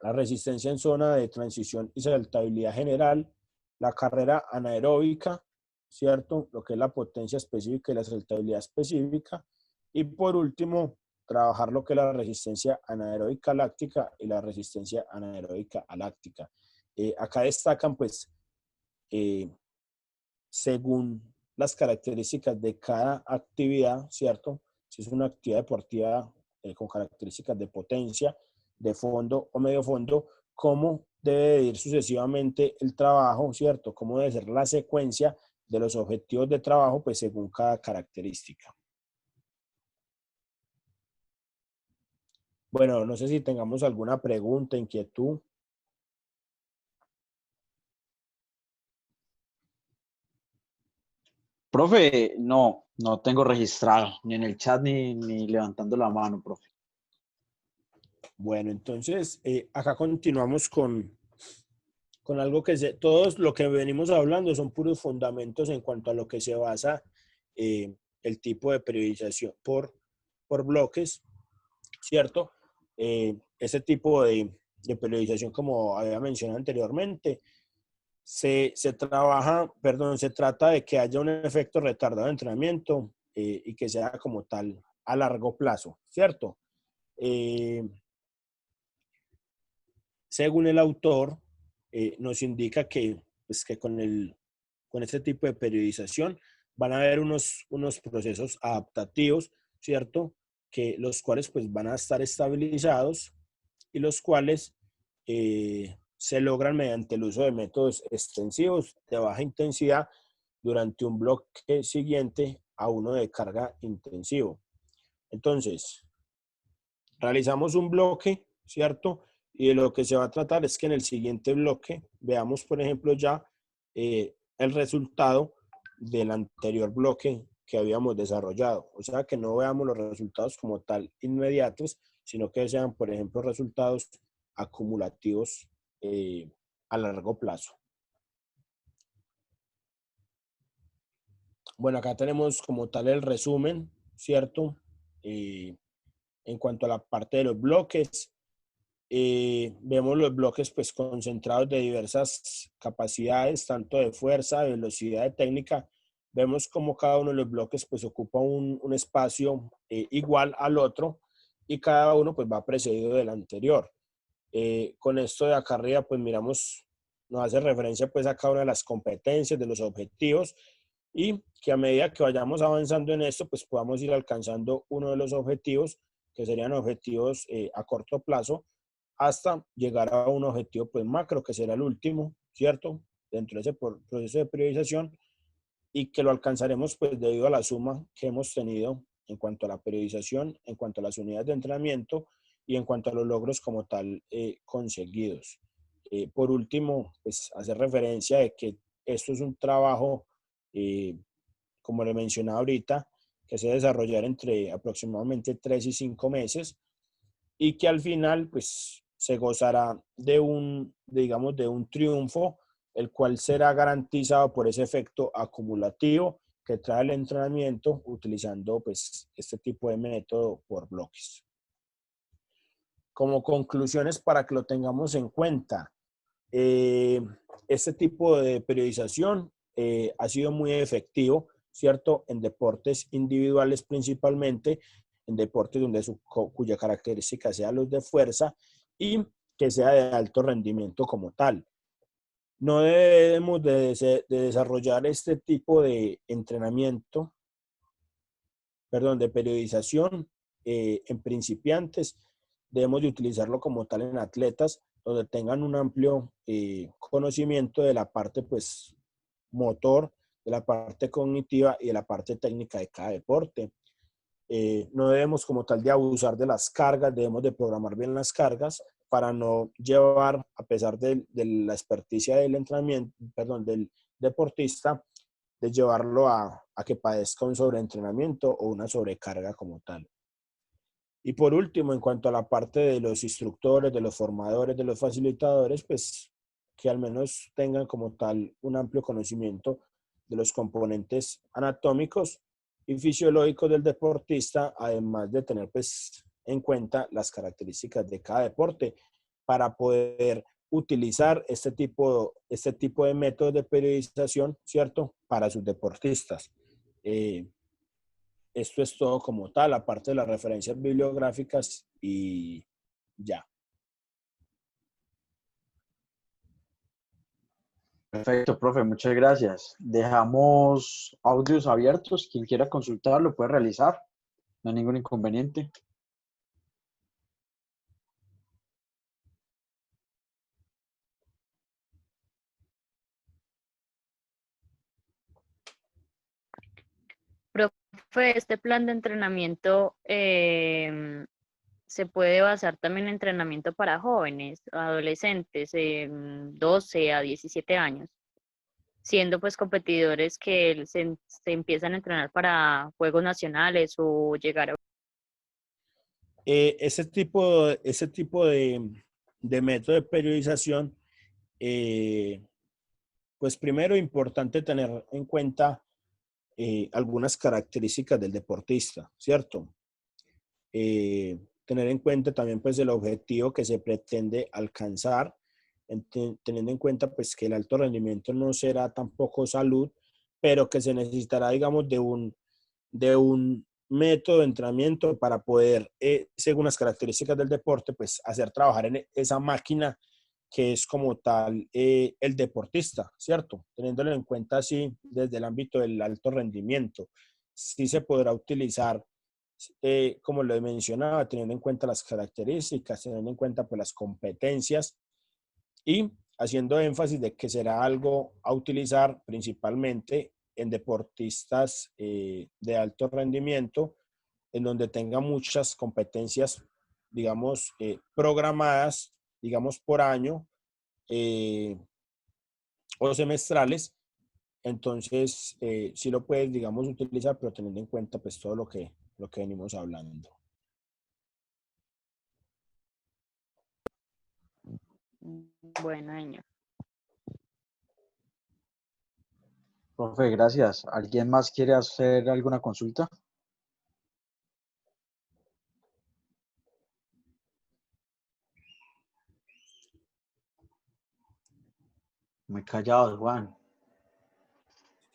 B: la resistencia en zona de transición y saltabilidad general, la carrera anaeróbica, ¿cierto? Lo que es la potencia específica y la saltabilidad específica. Y por último, trabajar lo que es la resistencia anaeróbica láctica y la resistencia anaeróbica aláctica. Acá destacan, pues, según las características de cada actividad, ¿cierto? Si es una actividad deportiva con características de potencia, de fondo o medio fondo, cómo debe ir sucesivamente el trabajo, ¿cierto? Cómo debe ser la secuencia de los objetivos de trabajo, pues según cada característica. Bueno, no sé si tengamos alguna pregunta, inquietud.
A: Profe, no tengo registrado, ni en el chat ni levantando la mano, profe.
B: Bueno, entonces acá continuamos con algo que todos lo que venimos hablando son puros fundamentos en cuanto a lo que se basa el tipo de periodización por bloques, ¿cierto? Ese tipo de periodización, como había mencionado anteriormente, se trata de que haya un efecto retardado de entrenamiento y que sea como tal a largo plazo, ¿cierto? Según el autor, nos indica que, pues, que con este tipo de periodización van a haber unos procesos adaptativos, ¿cierto? Que los cuales pues van a estar estabilizados y los cuales se logran mediante el uso de métodos extensivos de baja intensidad durante un bloque siguiente a uno de carga intensivo. Entonces, realizamos un bloque, ¿cierto? Y de lo que se va a tratar es que en el siguiente bloque veamos, por ejemplo, ya el resultado del anterior bloque que habíamos desarrollado. O sea, que no veamos los resultados como tal inmediatos, sino que sean, por ejemplo, resultados acumulativos a largo plazo. Bueno, acá tenemos como tal el resumen, ¿cierto? En cuanto a la parte de los bloques, vemos los bloques pues concentrados de diversas capacidades, tanto de fuerza, de velocidad, de técnica. Vemos como cada uno de los bloques pues ocupa un espacio igual al otro y cada uno pues va precedido del anterior. Con esto de acá arriba pues miramos, nos hace referencia pues a cada una de las competencias, de los objetivos y que a medida que vayamos avanzando en esto pues podamos ir alcanzando uno de los objetivos que serían objetivos a corto plazo hasta llegar a un objetivo pues macro que será el último, ¿cierto? Dentro de ese proceso de priorización y que lo alcanzaremos pues debido a la suma que hemos tenido en cuanto a la periodización, en cuanto a las unidades de entrenamiento y en cuanto a los logros como tal conseguidos. Por último, pues hacer referencia de que esto es un trabajo, como le mencionaba ahorita, que se desarrollará entre aproximadamente 3 y 5 meses y que al final pues se gozará de un triunfo, el cual será garantizado por ese efecto acumulativo que trae el entrenamiento utilizando pues este tipo de método por bloques. Como conclusiones para que lo tengamos en cuenta, este tipo de periodización ha sido muy efectivo, ¿cierto? En deportes individuales principalmente, en deportes donde cuya característica sea los de fuerza y que sea de alto rendimiento como tal. No debemos de desarrollar este tipo de entrenamiento, de periodización en principiantes. Debemos de utilizarlo como tal en atletas donde tengan un amplio conocimiento de la parte pues motor, de la parte cognitiva y de la parte técnica de cada deporte. No debemos como tal de abusar de las cargas, debemos de programar bien las cargas para no llevar, a pesar de la experticia del entrenamiento, del deportista, de llevarlo a que padezca un sobreentrenamiento o una sobrecarga como tal. Y por último, en cuanto a la parte de los instructores, de los formadores, de los facilitadores, pues que al menos tengan como tal un amplio conocimiento de los componentes anatómicos y fisiológicos del deportista, además de tener pues en cuenta las características de cada deporte para poder utilizar este tipo de métodos de periodización, ¿cierto? Para sus deportistas. Esto es todo como tal, aparte de las referencias bibliográficas y ya.
A: Perfecto, profe, muchas gracias. Dejamos audios abiertos. Quien quiera consultarlo puede realizar. No hay ningún inconveniente.
D: Profe, este plan de entrenamiento se puede basar también en entrenamiento para jóvenes, adolescentes, 12 a 17 años, siendo pues competidores que se empiezan a entrenar para juegos nacionales o llegar a...
B: Ese tipo de método de periodización, pues primero importante tener en cuenta algunas características del deportista, ¿cierto? Tener en cuenta también pues el objetivo que se pretende alcanzar, teniendo en cuenta pues que el alto rendimiento no será tampoco salud, pero que se necesitará, digamos, de un método de entrenamiento para poder, según las características del deporte, pues hacer trabajar en esa máquina que es como tal el deportista, ¿cierto? Teniéndolo en cuenta así desde el ámbito del alto rendimiento. Sí se podrá utilizar, como lo mencionaba, teniendo en cuenta las características, teniendo en cuenta pues, las competencias y haciendo énfasis de que será algo a utilizar principalmente en deportistas de alto rendimiento, en donde tenga muchas competencias, digamos, programadas, digamos, por año o semestrales. Entonces, sí lo puedes, digamos, utilizar, pero teniendo en cuenta pues todo lo que venimos hablando.
D: Bueno, señor.
A: Profe, gracias. ¿Alguien más quiere hacer alguna consulta? Muy callados, Juan.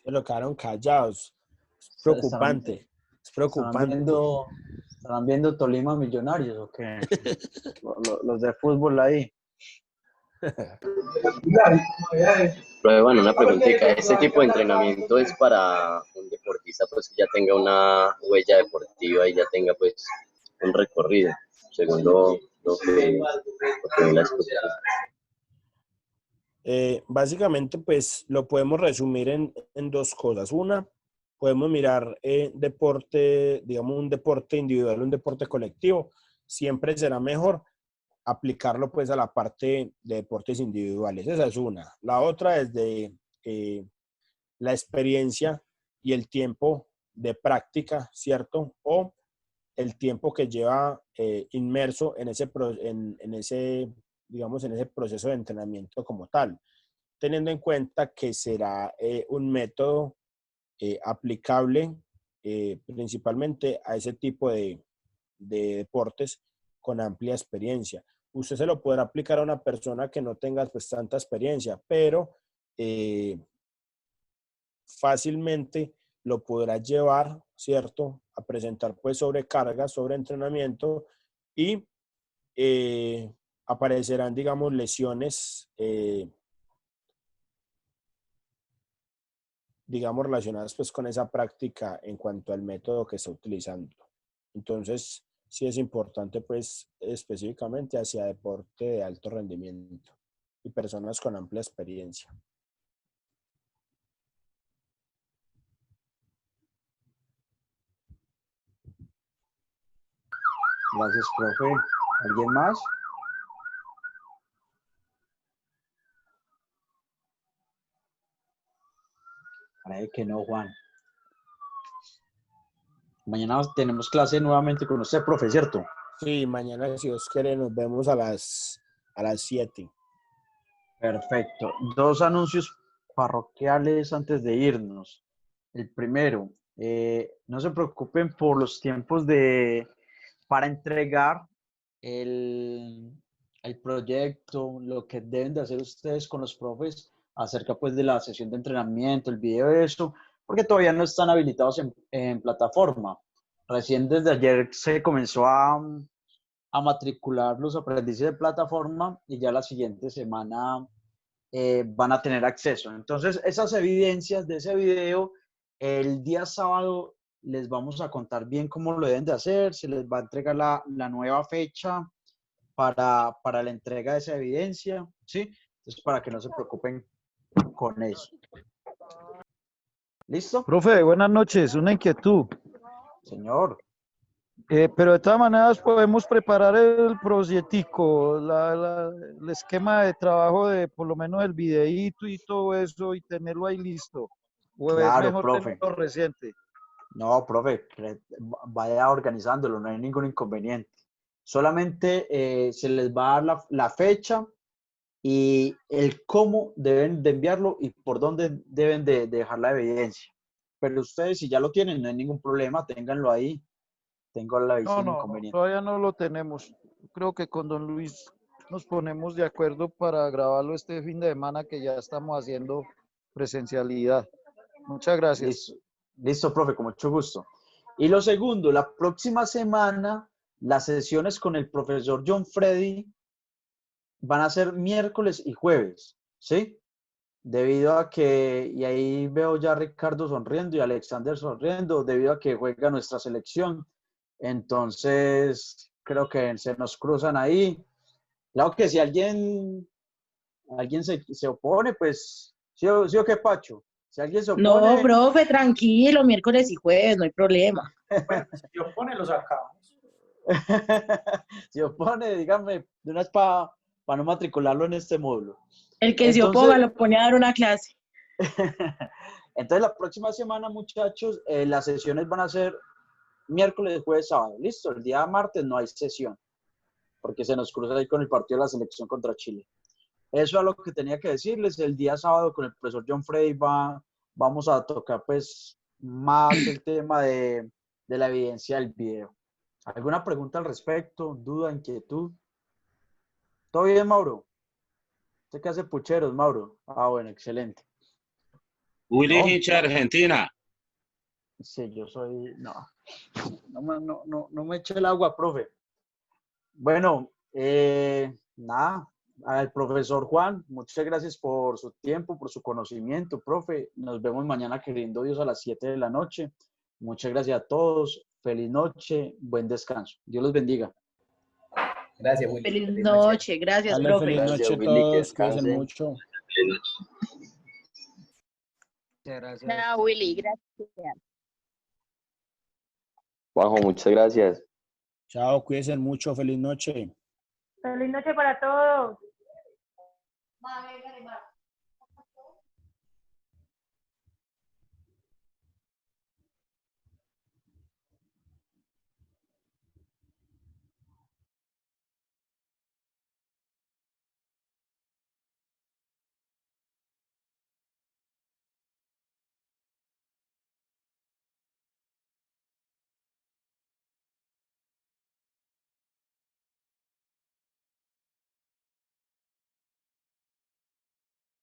B: Se lo quedaron callados. Es
A: ¿Estarán,
B: preocupante. Es
A: estarán
B: preocupante.
A: viendo, estarán viendo Tolima Millonarios o qué? Los de fútbol ahí.
F: Pero bueno, una preguntita, ¿este tipo de entrenamiento es para un deportista pues que ya tenga una huella deportiva y ya tenga pues un recorrido, según lo que ve la exposición?
B: Básicamente, pues lo podemos resumir en dos cosas. Una, podemos mirar deporte, digamos, un deporte individual, un deporte colectivo. Siempre será mejor aplicarlo pues a la parte de deportes individuales. Esa es una. La otra es de la experiencia y el tiempo de práctica, ¿cierto? O el tiempo que lleva inmerso en ese, digamos, en ese proceso de entrenamiento como tal, teniendo en cuenta que será un método aplicable principalmente a ese tipo de deportes con amplia experiencia. Usted se lo podrá aplicar a una persona que no tenga pues tanta experiencia, pero fácilmente lo podrá llevar, ¿cierto? A presentar pues sobrecargas, sobreentrenamiento y aparecerán, digamos, lesiones, digamos, relacionadas pues con esa práctica en cuanto al método que está utilizando. Entonces, sí es importante pues específicamente hacia deporte de alto rendimiento y personas con amplia experiencia.
A: Gracias, profe. ¿Alguien más? Puede que no, Juan. Mañana tenemos clase nuevamente con usted, profe, ¿cierto?
B: Sí, mañana, si Dios quiere, nos vemos a las 7.
A: Perfecto. Dos anuncios parroquiales antes de irnos. El primero, no se preocupen por los tiempos para entregar el proyecto, lo que deben de hacer ustedes con los profes acerca pues de la sesión de entrenamiento, el video de eso, porque todavía no están habilitados en plataforma. Recién desde ayer se comenzó a matricular los aprendices de plataforma y ya la siguiente semana van a tener acceso. Entonces, esas evidencias de ese video, el día sábado les vamos a contar bien cómo lo deben de hacer, se les va a entregar la nueva fecha para la entrega de esa evidencia, ¿sí? Entonces, para que no se preocupen con eso. ¿Listo?
E: Profe, buenas noches. Una inquietud.
A: Señor.
E: Pero de todas maneras podemos preparar el proyectico, el esquema de trabajo de por lo menos el videíto y todo eso y tenerlo ahí listo. ¿O es
A: Claro,
E: mejor
A: profe.
E: tenerlo reciente?
A: No, profe, vaya organizándolo, no hay ningún inconveniente. Solamente se les va a dar la fecha y el cómo deben de enviarlo y por dónde deben de dejar la evidencia. Pero ustedes, si ya lo tienen, no hay ningún problema, ténganlo ahí. Tengo la
E: No,
A: sin
E: no,
A: inconveniente.
E: todavía no lo tenemos. Creo que con don Luis nos ponemos de acuerdo para grabarlo este fin de semana que ya estamos haciendo presencialidad. Muchas gracias.
A: Listo, listo, profe, con mucho gusto. Y lo segundo, la próxima semana, las sesiones con el profesor John Freddy van a ser miércoles y jueves, ¿sí? Debido a que, y ahí veo ya a Ricardo sonriendo y a Alexander sonriendo, debido a que juega nuestra selección. Entonces, creo que se nos cruzan ahí. Claro que si alguien se opone, pues, sí o qué, Pacho. Si alguien se
G: No,
A: opone,
G: profe, tranquilo, miércoles y jueves, no hay problema.
H: Si opone, lo sacamos.
A: se opone, dígame, de una vez para no matricularlo en este módulo.
G: El que se
A: Entonces,
G: oponga lo pone a dar una clase.
A: entonces la próxima semana, muchachos, las sesiones van a ser miércoles, jueves, sábado. Listo, el día martes no hay sesión, porque se nos cruza ahí con el partido de la selección contra Chile. Eso es lo que tenía que decirles. El día sábado con el profesor John Frey vamos a tocar pues más el tema de la evidencia del video. ¿Alguna pregunta al respecto? ¿Duda, inquietud? ¿Todo bien, Mauro? ¿Usted qué hace pucheros, Mauro? Ah, bueno, excelente.
I: Willy
A: No.
I: Hincha, Argentina.
A: Sí, yo soy... No me eche el agua, profe. Bueno, nada, al profesor Juan, muchas gracias por su tiempo, por su conocimiento, profe. Nos vemos mañana, queriendo Dios, a las 7 de la noche. Muchas gracias a todos. Feliz noche, buen descanso. Dios los bendiga.
H: Gracias, Willy.
G: Feliz
H: Feliz
G: noche, gracias,
B: Dale,
G: profe.
B: feliz
F: Gracias,
B: noche a
F: Willy, que
B: todos, cuídense
F: descansen.
B: mucho.
H: Muchas gracias.
D: No, Willy, gracias.
F: Juanjo, muchas gracias.
B: Chao, cuídense mucho, feliz noche.
D: Feliz noche para todos.